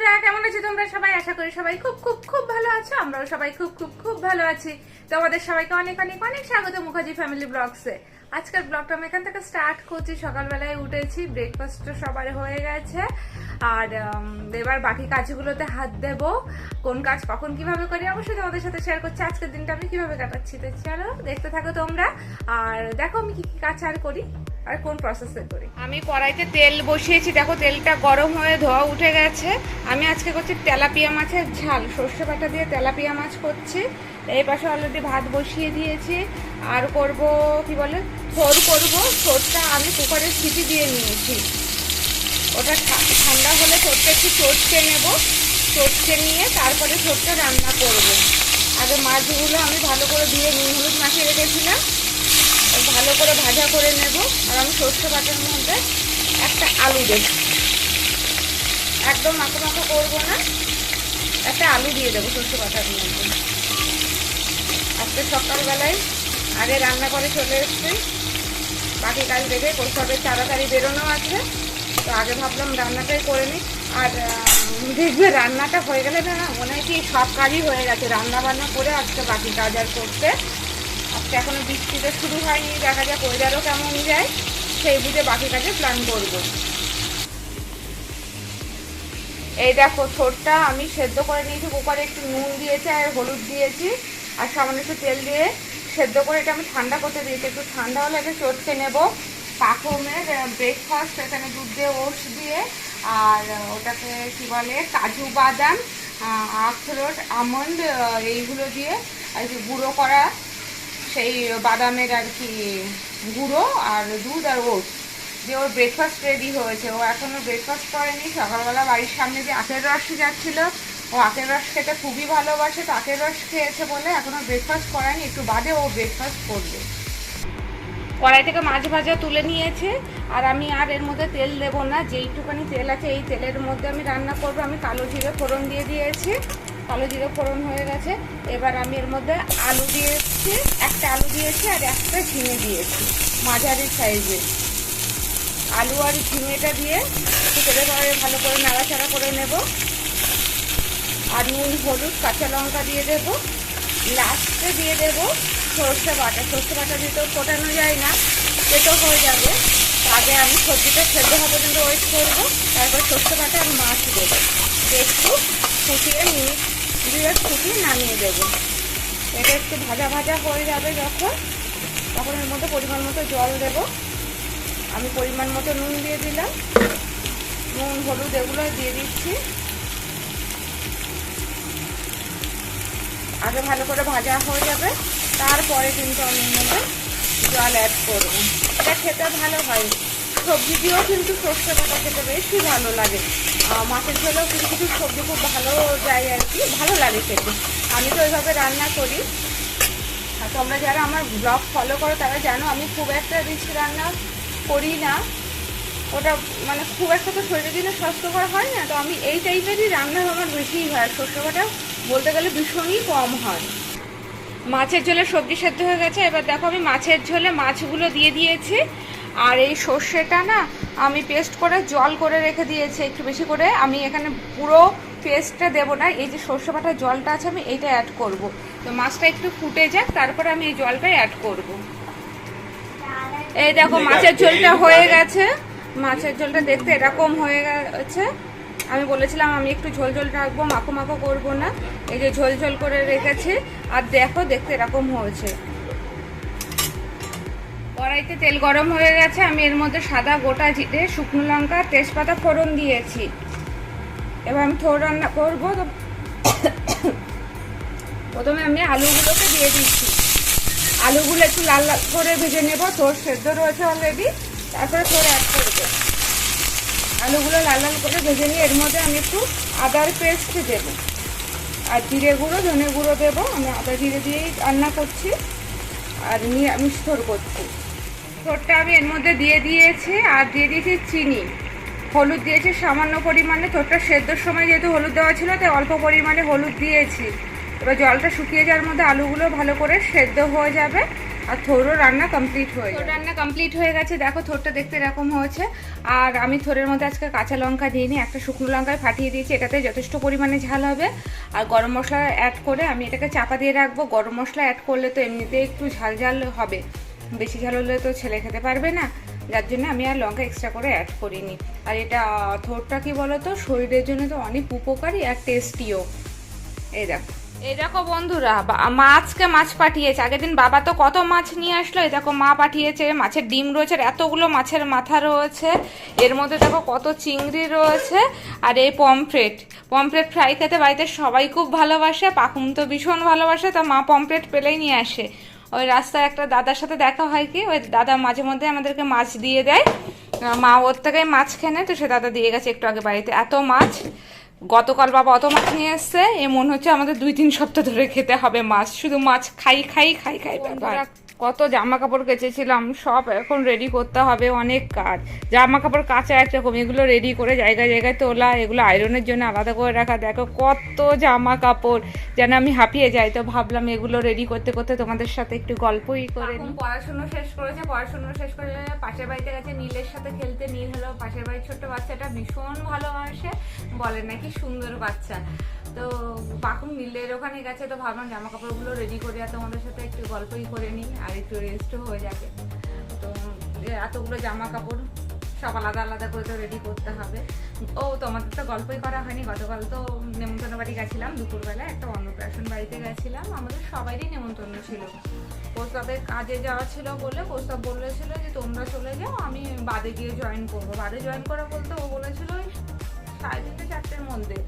বন্ধুরা, কেমন আছো তোমরা সবাই? আশা করি সবাই খুব খুব খুব ভালো আছো। আমরাও সবাই খুব খুব খুব ভালো আছি। তোমাদের সবাইকে অনেক অনেক অনেক স্বাগত মুখার্জি ফ্যামিলি ব্লগসে। আজকের ব্লগটা আমি এখান থেকে স্টার্ট করছি। সকালবেলায় উঠেছি, ব্রেকফাস্টটা সবার হয়ে গেছে, আর এবার বাকি কাজগুলোতে হাত দেব। কোন কাজ কখন কিভাবে করি অবশ্যই তোমাদের সাথে শেয়ার করছি। আজকের দিনটা আমি কিভাবে কাটাচ্ছি, তো চলো দেখতে থাকো তোমরা, আর দেখো আমি কি কি কাজ আর করি আর কোন প্রসেসে করি। আমি কড়াইতে তেল বসিয়েছি, দেখো তেলটা গরম হয়ে ধোয়া উঠে গেছে। আমি আজকে করছি তেলাপিয়া মাছের ঝাল, সর্ষে বাটা দিয়ে তেলাপিয়া মাছ করছি। এই পাশে অলরেডি ভাত বসিয়ে দিয়েছি, আর করব কি বলে থোর করব। থোরটা আমি কুকারের সিটি দিয়ে নিয়েছি, ওটা ঠান্ডা হলে থোরটা একটু চটকে নেব। চটকে নিয়ে তারপরে থোরটা রান্না করব। আগে মাছগুলো আমি ভালো করে দিয়ে নুন হলুদ মাখিয়ে রেখেছিলাম, ভালো করে ভাজা করে নেব। আর আমি সর্ষে বাটার মধ্যে একটা আলু দেব, একদম মাখো মাখো করবো না, একটা আলু দিয়ে দেবো সর্ষে বাটার মধ্যে। আজকে সকালবেলায় আগে রান্না করে চলে এসছি, বাকি কাজ দেখে কৌশলের তাড়াতাড়ি বেরোনো আছে, তো আগে ভাবলাম রান্নাটাই করে নিই। আর দেখবে রান্নাটা হয়ে গেলে না মনে হয় কি সব কাজই হয়ে গেছে, রান্না বান্না করে আজকে বাকি কাজ আর করতে। আজকে এখনো বৃষ্টিটা শুরু হয়নি, দেখা যাক ওয়েদারও কেমন যায়, সেই বুঝে বাকি কাজে প্ল্যান করব। এই দেখো থোরটা আমি সেদ্ধ করে নিয়েছি কুকারে, একটু নুন দিয়েছি আর হলুদ দিয়েছি আর সামান্য একটু তেল দিয়ে সেদ্ধ করে এটা আমি ঠান্ডা করতে দিয়েছি। একটু ঠান্ডা হলে এটা চটকে নেব। পাকমের ব্রেকফাস্ট, এখানে দুধ দিয়ে ওটস দিয়ে, আর ওটাকে কি বলে কাজু বাদাম আখরোট আমন্ড এইগুলো দিয়ে আর কি গুঁড়ো করা, সেই বাদামের আর কি গুঁড়ো আর দুধ আর ওটস দিয়ে ওর ব্রেকফাস্ট রেডি হয়েছে। ও এখনও ব্রেকফাস্ট করেনি। সকালবেলা বাড়ির সামনে যে আখের রস যাচ্ছিলো, ও আখের রস খেতে খুবই ভালোবাসে, তো আখের রস খেয়েছে বলে এখনও ব্রেকফাস্ট করেনি, একটু বাদে ও ব্রেকফাস্ট করবে। কড়াই থেকে মাছ ভাজা তুলে নিয়েছে, আর আমি আর এর মধ্যে তেল দেবো না, যেইটুখানি তেল আছে এই তেলের মধ্যে আমি রান্না করবো। আমি কালো জিরে ফোড়ন দিয়ে দিয়েছি, কালো জিরে ফোড়ন হয়ে গেছে। এবার আমি এর মধ্যে আলু দিয়েছি, একটা আলু দিয়েছি আর একটা ঝিঙে দিয়েছি মাঝারি সাইজে। আলু আর ঝিঙেটা দিয়ে একটু তেলে পরে ভালো করে নাড়াচাড়া করে নেব, আর নুন হলুদ কাঁচা লঙ্কা দিয়ে দেবো। লাস্টে দিয়ে দেবো সর্ষে বাটা। সর্ষে বাটা দিতেও ফোটানো যায় না, পেটো হয়ে যাবে। আগে আমি সবজিটা সেদ্ধ হওয়া পর্যন্ত ওয়েট করবো, তারপর সর্ষে বাটা আর মাছ দেবো, একটু ফুটিয়ে মিনিট 2 ফুটিয়ে নামিয়ে দেবো। এটা একটু ভাজা ভাজা হয়ে যাবে যখন, তখন এর মধ্যে পরিমাণ মতো জল দেবো। আমি পরিমাণ মতো নুন দিয়ে দিলাম, নুন হলুদ এগুলো দিয়ে দিচ্ছি। আগে ভালো করে ভাজা হয়ে যাবে, তারপরে কিন্তু আমি এর মধ্যে জল অ্যাড করবো। এটা খেতে ভালো হয়, সবজি দিয়েও কিন্তু সর্ষে বাটা খেতে বেশি ভালো লাগে। মাছের ঝোলেও কিছু কিছু সবজি খুব ভালো যায় আর কি, ভালো লাগে খেতে। আমি তো ওইভাবে রান্না করি। আর তোমরা যারা আমার ব্লগ ফলো করো তারা জানো আমি খুব একটা রিচ রান্না করি না, ওটা মানে খুব একটা তো শরীরের জন্য স্বাস্থ্যকর হয় না, তো আমি এই টাইপেরই রান্না আমার বেশিই হয়। সর্ষে বাটা বলতে গেলে ভীষণই কম হয়। মাছের ঝোলে সবজি সেদ্ধ হয়ে গেছে। এবার দেখো আমি মাছের ঝোলে মাছগুলো দিয়ে দিয়েছি, আর এই সর্ষেটা না আমি পেস্ট করে জল করে রেখে দিয়েছি একটু বেশি করে। আমি এখানে পুরো পেস্টটা দেবো না, এই যে সর্ষে বাটার জলটা আছে আমি এইটা অ্যাড করব। তো মাছটা একটু ফুটে যাক, তারপরে আমি এই জলটাই অ্যাড করব। এই দেখো মাছের ঝোলটা হয়ে গেছে। মাছের ঝোলটা দেখতে এরকম হয়ে গেছে। আমি বলেছিলাম আমি একটু ঝোল ঝোল রাখবো, মাখো মাখো করবো না, এই যে ঝোল ঝোল করে রেখেছি। আর দেখো দেখতে এরকম হয়েছে। কড়াইতে তেল গরম হয়ে গেছে, আমি এর মধ্যে সাদা গোটা জিরে শুকনো লঙ্কা তেজপাতা ফোড়ন দিয়েছি। এবার আমি থোড় রান্না করবো, তো প্রথমে আমি আলুগুলোকে দিয়ে দিচ্ছি। আলুগুলো একটু লাল লাল করে ভেজে নেব, থোড় সেদ্ধ রয়েছে অলরেডি, তারপরে থোড় অ্যাড করবো। আলুগুলো লাল লাল করে ভেজে নিয়ে এর মধ্যে আমি একটু আদার পেস্ট দেবো, আর জিরে গুঁড়ো ধনে গুঁড়ো দেবো। আমি আদা জিরে দিয়েই রান্না করছি, আর নিরামিষ থোড় করছি। থোড়টা আমি এর মধ্যে দিয়ে দিয়েছি, আর দিয়ে দিয়েছি চিনি, হলুদ দিয়েছি সামান্য পরিমাণে। থোড়টা সেদ্ধর সময় যেহেতু হলুদ দেওয়া ছিল তাই অল্প পরিমাণে হলুদ দিয়েছি। এবার জলটা শুকিয়ে যাওয়ার মধ্যে আলুগুলো ভালো করে সেদ্ধ হয়ে যাবে, আর থোরও রান্না কমপ্লিট হয়ে গেছে। দেখো থোরটা দেখতে এরকম হয়েছে। আর আমি থোরের মধ্যে আজকে কাঁচা লঙ্কা দিইনি, একটা শুকনো লঙ্কায় ফাটিয়ে দিয়েছি, এটাতে যথেষ্ট পরিমাণে ঝাল হবে। আর গরম মশলা অ্যাড করে আমি এটাকে চাপা দিয়ে রাখবো। গরম মশলা অ্যাড করলে তো এমনিতে একটু ঝাল ঝাল হবে, বেশি ঝাল হলে তো ছেলে খেতে পারবে না, যার জন্য আমি আর লঙ্কা এক্সট্রা করে অ্যাড করিনি। আর এটা থোরটা কি বলো তো, শরীরের জন্য তো অনেক উপকারী আর টেস্টিও। এই দেখো বন্ধুরা, মা আজকে মাছ পাঠিয়েছে। আগের দিন বাবা তো কত মাছ নিয়ে আসলো, এই দেখো মা পাঠিয়েছে। মাছের ডিম রয়েছে, এতগুলো মাছের মাথা রয়েছে, এর মধ্যে দেখো কত চিংড়ি রয়েছে। আর এই পমফ্রেট ফ্রাই খেতে বাড়িতে সবাই খুব ভালোবাসে, পাকুম তো ভীষণ ভালোবাসে, তা মা পমফ্রেট পেলেই নিয়ে আসে। ওই রাস্তায় একটা দাদার সাথে দেখা হয়, কি ওই দাদা মাঝে মধ্যে আমাদেরকে মাছ দিয়ে দেয়, মা ওর থেকে মাছ খেনে, তো সে দাদা দিয়ে গেছে একটু আগে বাড়িতে। এত মাছ, গতকাল বাবা অত মাছ নিয়ে এসছে, এ মনে হচ্ছে আমাদের 2-3 সপ্তাহ ধরে খেতে হবে মাছ, শুধু মাছ খাই ব্যাপার। কত জামা কাপড় কেচেছিলাম, সব এখন রেডি করতে হবে, অনেক কাজ। জামা কাপড় কাচা একরকম, এগুলো রেডি করে জায়গায় জায়গায় তোলা, এগুলো আয়রনের জন্য আলাদা করে রাখা। দেখো কত জামা কাপড়, যেন আমি হাঁপিয়ে যাই। তো ভাবলাম এগুলো রেডি করতে করতে তোমাদের সাথে একটু গল্পই করে নিই। পড়াশুনো শেষ করে পাশের বাড়িতে গেছে নীলের সাথে খেলতে। নীল হলো পাশের বাড়ির ছোট্ট বাচ্চাটা, ভীষণ ভালোবাসে, বলে নাকি সুন্দর বাচ্চা। তো পাকুম নীলের ওখানে গেছে, তো ভাবলাম জামা কাপড়গুলো রেডি করে আর তোমাদের সাথে একটু গল্পই করে নিই, আর একটু রেস্টও হয়ে যাবে। তো এতগুলো জামা কাপড় সব আলাদা আলাদা করে তো রেডি করতে হবে। ও তোমাদের তো গল্পই করা হয়নি, গতকাল তো নেমন্তন্ন বাড়ি গেছিলাম, দুপুরবেলা একটা অন্নপ্রাশন বাড়িতে গেছিলাম, আমাদের সবাইরই নেমন্তন্ন ছিল। প্রস্তাবের কাজে যাওয়া ছিল বলে প্রস্তাব বলেছিল যে তোমরা চলে যাও, আমি বাদে গিয়ে জয়েন করবো। বাদে জয়েন করা বলতে ও বলেছিল 3:30-4টের মধ্যে,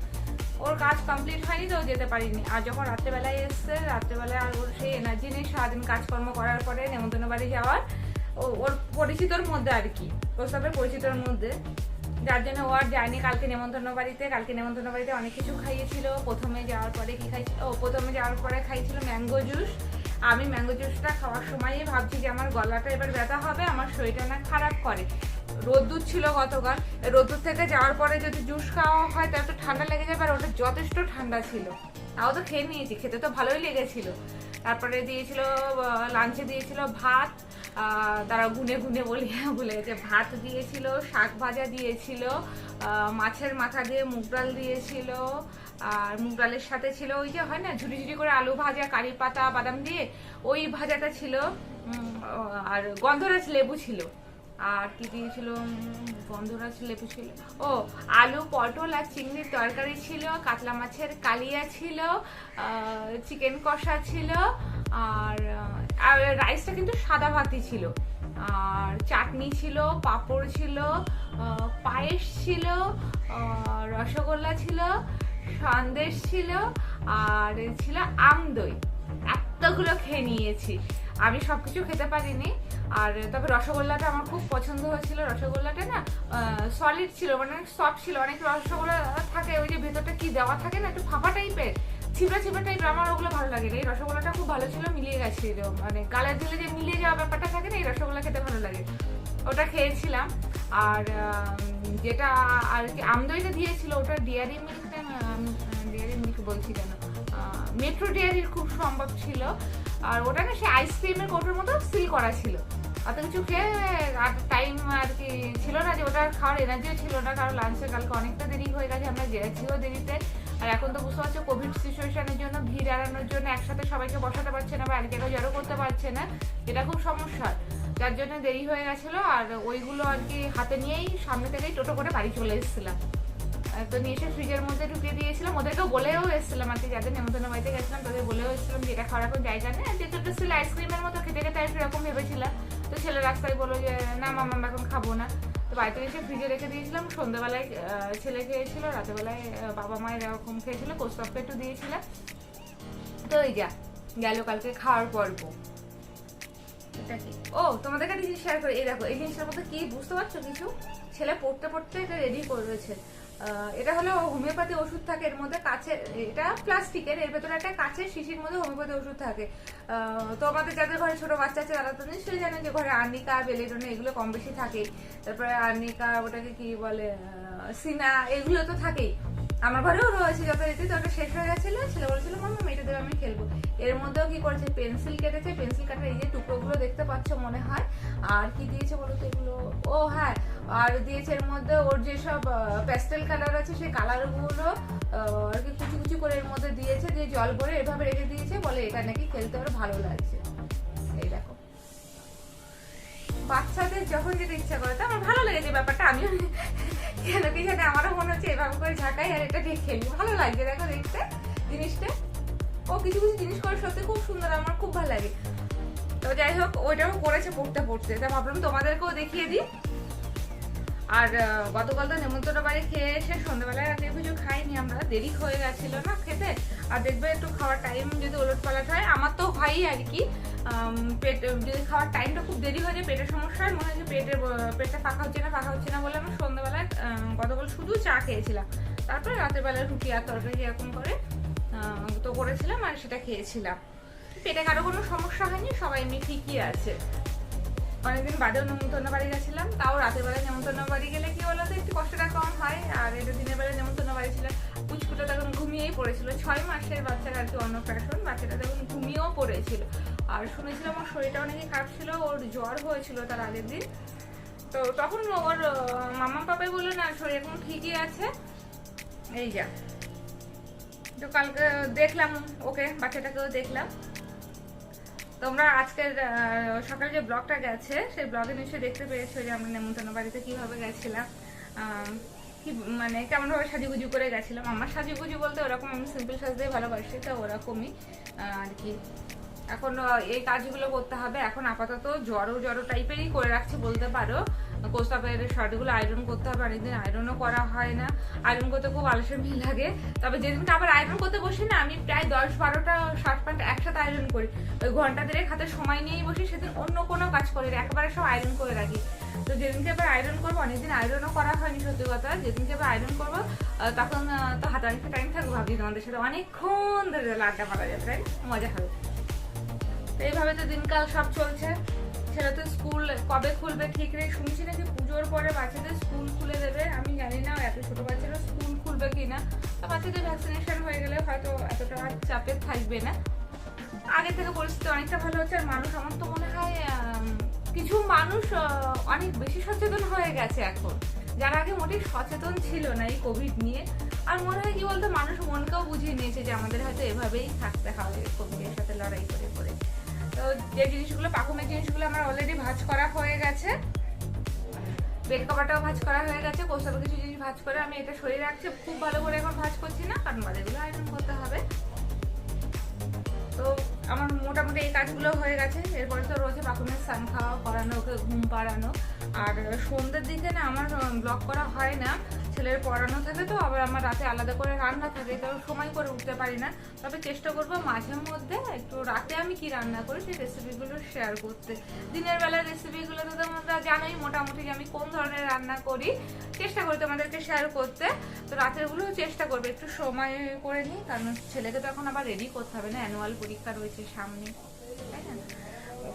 ওর কাজ কমপ্লিট হয়নি তো যেতে পারিনি। আর যখন রাত্রেবেলায় এসছে, রাত্রেবেলায় আর ওর সেই এনার্জি নেই সারাদিন কাজকর্ম করার পরে নেমন্তন্ন বাড়ি যাওয়ার, ওর পরিচিতর মধ্যে আর কি, প্রস্তাবের পরিচিতর মধ্যে, যার জন্য ও আর যায়নি কালকে নেমন্তন্ন বাড়িতে। কালকে নেমন্তন্ন বাড়িতে অনেক কিছু খাইয়েছিল। প্রথমে যাওয়ার পরে খাইছিল ম্যাঙ্গো জুস। আমি ম্যাঙ্গো জুসটা খাওয়ার সময়ই ভাবছি যে আমার গলাটা এবার ব্যথা হবে, আমার শরীরটা না খারাপ করে। রোদ্দুর ছিল গতকাল, রোদ্দুর থেকে যাওয়ার পরে যদি জুস খাওয়া হয় তাহলে তো ঠান্ডা লেগে যাবে, আর ওটা যথেষ্ট ঠান্ডা ছিল। তাও তো খেয়ে নিয়েছি, খেতে তো ভালোই লেগেছিল। তারপরে দিয়েছিল লাঞ্চে দিয়েছিল ভাত, তারা গুনে ভুলে গেছে, ভাত দিয়েছিল, শাক ভাজা দিয়েছিল, মাছের মাথা দিয়ে মুগ ডাল দিয়েছিল, আর মুগ ডালের সাথে ছিল ওই যে হয় না ঝুড়ি ঝুড়ি করে আলু ভাজা, কারি পাতা বাদাম দিয়ে ওই ভাজাটা ছিল, আর গন্ধরাজ লেবু ছিল। আর কি দিয়েছিল, গন্ধরাজ লেবু ছিল, ও আলু পটল আর চিংড়ির তরকারি ছিল, কাতলা মাছের কালিয়া ছিল, চিকেন কষা ছিল, আর রাইসটা কিন্তু সাদা ভাতই ছিল, আর চাটনি ছিল, পাঁপড় ছিল, পায়েস ছিল, রসগোল্লা ছিল, সন্দেশ ছিল, আর ছিল আমদই। এতগুলো খেয়ে নিয়েছি, আমি সবকিছু খেতে পারিনি। আর তবে রসগোল্লাটা আমার খুব পছন্দ হয়েছিল। রসগোল্লাটা না সলিড ছিল, মানে সফট ছিল। অনেক রসগোল্লা থাকে ওই যে ভেতরটা কি দেওয়া থাকে না, একটু ফাঁপা টাইপের, ছিপড়া টাইপের, আমার ওগুলো ভালো লাগে না। এই রসগোল্লাটা খুব ভালো ছিল, মিলিয়ে গেছিল, মানে গালে দিলে যে মিলিয়ে যাওয়া ব্যাপারটা থাকে না, এই রসগোল্লা খেতে ভালো লাগে, ওটা খেয়েছিলাম। আর যেটা আর কি আমদইটা দিয়েছিল, ওটা ডেয়ারি মিল্ক বলছি কেন, মেট্রো ডেয়ারির খুব সম্ভব ছিল। আর ওটা না সে আইসক্রিমের কোটোর মতো সিল করা ছিল। অত কিছু খেয়ে আর টাইম আর কি ছিল না, যে ওটা খাওয়ার এনার্জিও ছিল না, কারণ লাঞ্চে কালকে অনেকটা দেরি হয়ে গেছে, আমরা গেছিও দেরিতে। আর এখন তো বুঝতে পারছো কোভিড সিচুয়েশনের জন্য, ভিড় এড়ানোর জন্য একসাথে সবাইকে বসাতে পারছে না বা এক জায়গায় জড়ো করতে পারছে না, এটা খুব সমস্যা, যার জন্য দেরি হয়ে গেছিলো। আর ওইগুলো আর কি হাতে নিয়েই সামনে থেকেই টোটো করে বাড়ি চলে এসেছিলাম। তো নিয়ে এসে ফ্রিজের মধ্যে ঢুকিয়ে দিয়েছিলাম, ওদেরকেও বলেও এসেছিলাম আর কি, যাদের নেমন্তন্ন বাড়িতে গেছিলাম তাদের বলেও এসেছিলাম যে এটা খাওয়ার এখন জায়গা নেই, যেহেতু একটা ছিল আইসক্রিমের মতো খেতে খেতে এরকম ভেবেছিলাম। তো ছেলে রাস্তায় বললো যে না মামা এখন খাবো না, তো বাড়িতে এসে ফ্রিজে রেখে দিয়েছিলাম। সন্ধ্যাবেলায় ছেলে খেয়েছিল, রাতেবেলায় বাবা মায়ের এরকম খেয়েছিল, কোস্তাবকে একটু দিয়েছিলাম। তো এই গেল কালকে খাওয়ার পর্ব। ও তোমাদের কাছে জিনিস শেয়ার করি, এই দেখো এই জিনিসটার মধ্যে কি বুঝতে পারছো কিছু, ছেলে পড়তে পড়তে এটা রেডি করেছে। এটা হলো হোমিওপ্যাথি ওষুধ থাকে এর মধ্যে, কাচের, এটা প্লাস্টিকের, এর ভেতরে একটা কাচের শিশির মধ্যে হোমিওপ্যাথি ওষুধ থাকে। তো আমাদের যাদের ঘরে ছোট বাচ্চা আছে তারা তো নিশ্চয়ই জানেন যে ঘরে আর্নিকা, বেলেডোনা এগুলো কম বেশি থাকেই। তারপরে আর্নিকা, ওটাকে কি বলে, সিনা, এগুলো তো থাকেই। আমার ঘরেও রয়েছে যথারীতি, তো ওটা শেষ হয়ে গেছিল, ছেলে বলেছিল মাম্মা এটা দেবে আমি খেলবো। এর মধ্যেও কি করেছে, পেন্সিল কেটেছে, পেন্সিল কাটার এই যে টুকরোগুলো দেখতে পাচ্ছ মনে হয়। আর কি দিয়েছে বলো তো এগুলো, ও হ্যাঁ, আর দিয়েছে এর মধ্যে ওর যেসব প্যাস্টেল কালার আছে সেই কালারগুলো আর কি কুচি কুচি করে এর মধ্যে দিয়েছে, দিয়ে জল ভরে এভাবে রেখে দিয়েছে, বলে এটা নাকি খেলতে ওর ভালো লাগছে। এই দেখো, বাচ্চাদের যখন যেটা ইচ্ছা করে, তো আমার ভালো লেগেছে ব্যাপারটা। আমিও কেন কি জানি আমারও মনে হচ্ছে এভাবে করে ঝাঁকাই আর এটা দিয়ে খেলি, ভালো লাগছে দেখো দেখতে জিনিসটা। ও কিছু কিছু জিনিস করে সত্যি খুব সুন্দর, আমার খুব ভালো লাগে। তো যাই হোক, ওইটাও করেছে পড়তে পড়তে, তা ভাবলাম তোমাদেরকেও দেখিয়ে দিই। আর গতকাল তো নেমন্তন্ন বাড়ি খেয়ে এসে সন্ধ্যাবেলায় রাতে কিছু খাইনি আমরা, দেরি হয়ে গেছিল না খেতে। আর দেখবে একটু খাওয়ার টাইম যদি ওলট পালট হয়, আমার তো হয়ই আর কি, পেট যদি খাওয়ার টাইমটা খুব দেরি হয়ে যায় পেটের সমস্যা হয়, মনে হয় যে পেটটা ফাঁকা হচ্ছে না বলে আমি সন্ধ্যাবেলায় গতকাল শুধু চা খেয়েছিলাম। তারপরে রাতের বেলায় রুটি আর তরকারি এরকম করে তো করেছিলাম আর সেটা খেয়েছিলাম। পেটে কারো কোনো সমস্যা হয়নি, সবাই এমনি ঠিকই আছে। অনেকদিন বাদেও নেমন্তন্ন বাড়ি গেছিলাম, তাও রাতের বেলায় নেমন্তন্ন বাড়ি গেলে কি বলতো একটু কষ্টটা কম হয়। আর এটা দিনের বেলায় নেমন্তন্ন বাড়ি ছিল, পুচকুটা তখন ঘুমিয়েই পড়েছিল, 6 মাসের বাচ্চার আর কি অন্নপ্রাশন, বাচ্চাটা তখন ঘুমিয়েও পড়েছিল। আর শুনেছিলাম ওর শরীরটা অনেকই খারাপ ছিল, ওর জ্বর হয়েছিল তার আগের দিন। তো তখন ওর মামা পাপাই বললো না শরীর এখন ঠিকই আছে। এই যা, তো কালকে দেখলাম ওকে, বাচ্চাটাকেও দেখলাম। তোমরা আজকের সকালে যে ব্লগটা গেছে সেই ব্লগে নিশ্চয়ই দেখতে পেয়েছো যে আমরা নেমন্তন্ন বাড়িতে কিভাবে গেছিলাম, কি মানে কেমন ভাবে সাজুগুজু করে গেছিলাম। আমার সাজুগুজু বলতে ওরকম, আমি সিম্পল সাজতেই ভালোবাসি, তো ওরকমই আর কি। এখন এই কাজগুলো করতে হবে। এখন আপাতত জড়ো টাইপেরই করে রাখছি বলতে পারো। কোস্তাপের শার্টগুলো আয়রন করতে হবে, অনেকদিন আয়রনও করা হয় না, আয়রন করতে খুব আলসেমি লাগে। তবে যেদিনকে আবার আয়রন করতে বসি না, আমি প্রায় 10-12টা শার্ট প্যান্ট একসাথে আয়রন করি। ওই ঘন্টা দেড়েক হাতে সময় নিয়েই বসি, সেদিন অন্য কোনো কাজ করি, একেবারে সব আয়রন করে রাখি। তো যেদিনকে এবার আয়রন করবো, অনেকদিন আয়রনও করা হয়নি সত্যি কথা, যেদিনকে এবার আয়রন করবো তখন তো হাতে অনেকটা টাইম থাকবো, ভাবছি তোমাদের সাথে অনেকক্ষণ ধরে আড্ডা মারা যাবে, তাই মজা হবে। এইভাবে তো দিনকাল সব চলছে। ছেলে তো স্কুল কবে খুলবে ঠিক নেই, শুনছি নাকি পুজোর পরে বাচ্চাদের স্কুল খুলে দেবে। আমি জানি না এত ছোট বাচ্চারা স্কুল খুলবে কিনা, তো বাচ্চাদের ভ্যাকসিনেশন হয়ে গেলে হয়তো এতটা চাপে থাকবে না। আগে থেকে পরিস্থিতি অনেকটা ভালো হচ্ছে। আর মানুষ, আমার তো মনে হয় কিছু মানুষ অনেক বেশি সচেতন হয়ে গেছে এখন, যারা আগে মোটেই সচেতন ছিল না এই কোভিড নিয়ে। আর মনে হয় কি বলতো, মানুষ মনকেও বুঝিয়ে নিয়েছে যে আমাদের হয়তো এভাবেই থাকতে হবে কোভিডের সাথে লড়াই করে করে। তো যে জিনিসগুলো, পাকুমের জিনিসগুলো আমার অলরেডি ভাজ করা হয়ে গেছে, বেড কভারটাও ভাজ করা হয়ে গেছে, কোস্তাবে কিছু জিনিস ভাজ করে আমি এটা সরিয়ে রাখছি। খুব ভালো করে এখন ভাজ করছি না, কারণ বাজারগুলো আয়রন করতে হবে। তো আমার মোটামুটি এই কাজগুলো হয়ে গেছে। এরপরে তো রয়েছে পাকুমের স্নান খাওয়া করানো, ওকে ঘুম পাড়ানো। আর সন্ধ্যের দিকে না আমার ব্লগ করা হয় না, ছেলের পড়ানো থাকে, তো আবার আমার রাতে আলাদা করে রান্না থাকে, তো সময় করে উঠতে পারি না। তবে চেষ্টা করবো মাঝে মধ্যে একটু রাতে আমি কি রান্না করি সেই রেসিপিগুলো শেয়ার করতে। দিনের বেলার রেসিপিগুলো তো তোমরা জানোই মোটামুটি যে আমি কোন ধরনের রান্না করি, চেষ্টা করি তোমাদেরকে শেয়ার করতে। তো রাতেরগুলোও চেষ্টা করবে একটু সময় করে নিই, কারণ ছেলেকে তো এখন আবার রেডি করতে হবে না, অ্যানুয়াল পরীক্ষা রয়েছে সামনে, তাই না?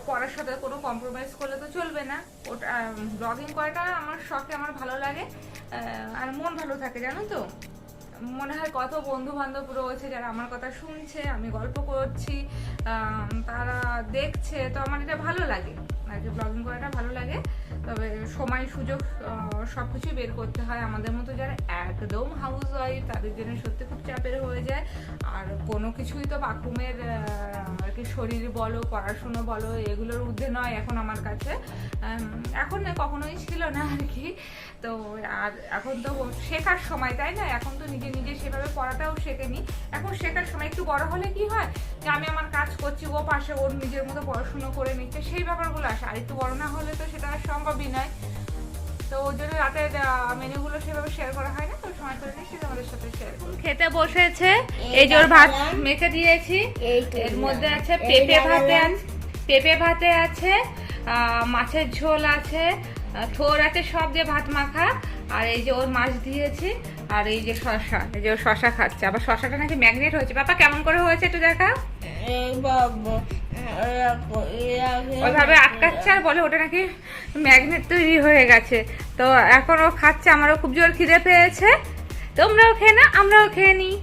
পড়ার সাথে কোনো কম্প্রোমাইজ করলে তো চলবে না। ওটা ব্লগিং করাটা আমার শখে, আমার ভালো লাগে, আর মন ভালো থাকে জানো তো। মনে হয় কত বন্ধু বান্ধব রয়েছে যারা আমার কথা শুনছে, আমি গল্প করছি, তারা দেখছে, তো আমার এটা ভালো লাগে আর কি, ব্লগিং করাটা ভালো লাগে। তবে সময় সুযোগ সবকিছুই বের করতে হয়। আমাদের মতো যারা একদম হাউস ওয়াইফ তাদের জন্য সত্যি খুব চাপের হয়ে যায়। আর কোনো কিছুই তো বাথরুমের আর কি শরীর বলো, পড়াশুনো বলো, এগুলোর ঊর্ধ্বে নয় এখন আমার কাছে। এখন না, কখনোই ছিল না আর কি। তো আর এখন তো শেখার সময়, তাই না? এখন তো নিজে নিজে সেভাবে পড়াটাও শেখেনি, এখন শেখার সময়। একটু বড় হলে কি হয় যে আমি আমার কাজ করছি, ও পাশে ওর নিজের মতো পড়াশুনো করে নিচ্ছে, সেই ব্যাপারগুলো আসে। আর একটু বড় না হলে তো সেটা সম্ভবই নয়। তো ওর জন্য রাতের মেনুগুলো সেভাবে শেয়ার করা হয় না, তো সময় করে নিচ্ছি তোমাদের সাথে শেয়ার করব। খেতে বসেছে, এই যে ওর ভাত মেখে দিয়েছি, এর মধ্যে আছে পেঁপে ভাতে আছে, মাছের ঝোল আছে, থোর আছে, সব দিয়ে ভাত মাখা। আর এই যে ওর মাছ দিয়েছি, আর এই যে শশা, এই যে ওর শশা খাচ্ছে। আবার শশাটা নাকি ম্যাগনেট হয়েছে। বাবা কেমন করে হয়েছে একটু দেখা। ওইভাবে আটকাচ্ছে আর বলে ওটা নাকি ম্যাগনেট তৈরি হয়ে গেছে। তো এখন ও খাচ্ছে, আমারও খুব জোর খিদে পেয়েছে। তোমরাও খেয়ে না, আমরাও খেয়ে নিই।